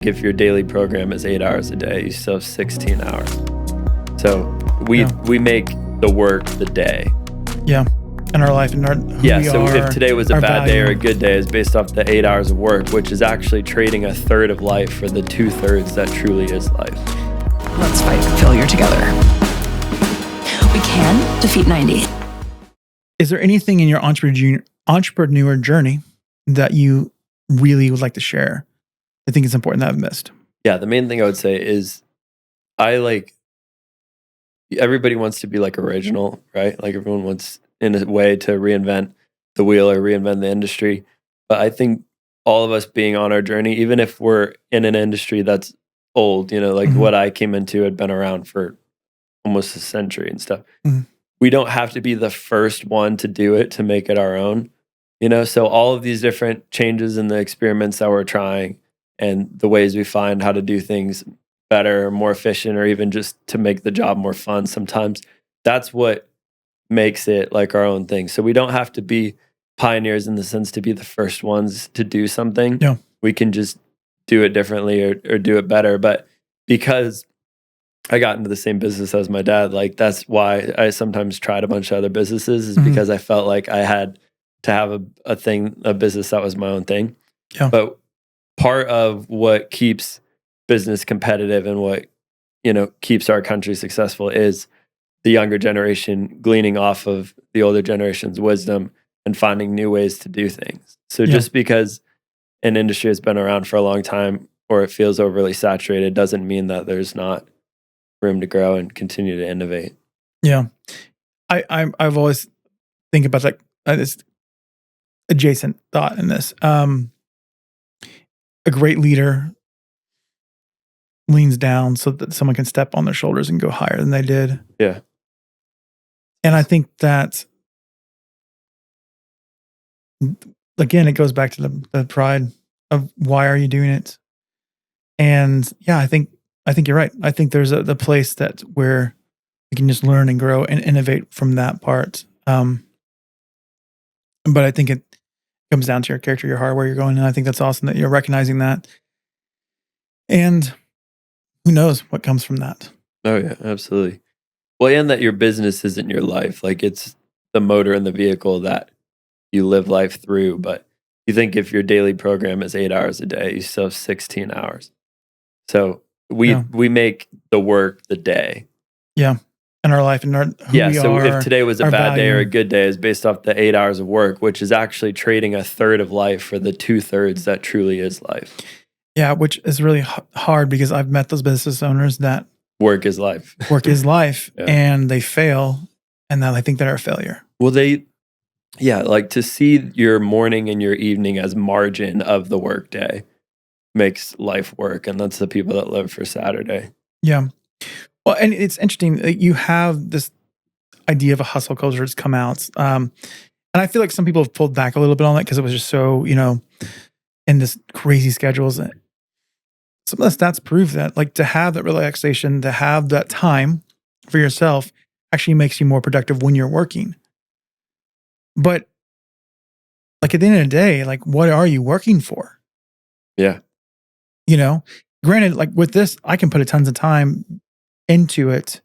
If your daily program is 8 hours a day, you still have 16 hours. So we make the work the day. Yeah. In our life and if today was a bad day or a good day is based off the 8 hours of work, which is actually trading a third of life for the 2/3 that truly is life. Let's fight failure together. We can defeat 90. Is there anything in your entrepreneur journey that you really would like to share? I think it's important that I've missed. Yeah, the main thing I would say is everybody wants to be like original, right? Like everyone wants in a way to reinvent the wheel or reinvent the industry. But I think all of us being on our journey, even if we're in an industry that's old, what I came into had been around for almost a century and stuff. We don't have to be the first one to do it to make it our own, So all of these different changes and the experiments that we're trying and the ways we find how to do things better, more efficient, or even just to make the job more fun sometimes, that's what makes it like our own thing. So we don't have to be pioneers in the sense to be the first ones to do something. Yeah. We can just do it differently or do it better. But because I got into the same business as my dad, that's why I sometimes tried a bunch of other businesses, is because I felt like I had to have a business that was my own thing. Yeah. But part of what keeps business competitive and what keeps our country successful is the younger generation gleaning off of the older generation's wisdom and finding new ways to do things. So just because an industry has been around for a long time or it feels overly saturated doesn't mean that there's not room to grow and continue to innovate. Yeah. I've always think about this adjacent thought in this. A great leader leans down so that someone can step on their shoulders and go higher than they did. Yeah. And I think that, again, it goes back to the pride of why are you doing it? And yeah, I think you're right. I think there's the place where you can just learn and grow and innovate from that part. But I think it comes down to your character, your heart, where you're going. And I think that's awesome that you're recognizing that. And who knows what comes from that? Oh yeah, absolutely. Well, and that your business isn't your life. Like it's the motor and the vehicle that you live life through. But you think if your daily program is 8 hours a day, you still have 16 hours. So we make the work the day. Yeah. In our life and if today was a bad day or a good day is based off the 8 hours of work, which is actually trading a third of life for the 2/3 that truly is life. Yeah, which is really hard because I've met those business owners that work is life. Work is life, and they fail, and then I think they're a failure. Well, to see your morning and your evening as margin of the work day makes life work, and that's the people that live for Saturday. Yeah. Well, and it's interesting that you have this idea of a hustle culture that's come out. And I feel like some people have pulled back a little bit on that because it was just so, in this crazy schedules. Some of the stats prove that, to have that relaxation, to have that time for yourself actually makes you more productive when you're working. But at the end of the day, what are you working for? Yeah. Granted, with this, I can put tons of time into it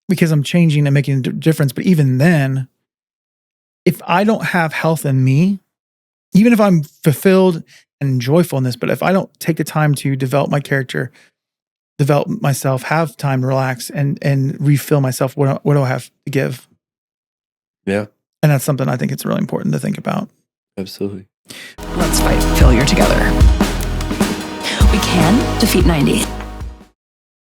because I'm changing and making a difference. But even then, if I don't have health in me, even if I'm fulfilled and joyful in this, but if I don't take the time to develop my character, develop myself, have time to relax and refill myself, what do I have to give? Yeah. And that's something I think it's really important to think about. Absolutely. Let's fight failure together. We can defeat 90.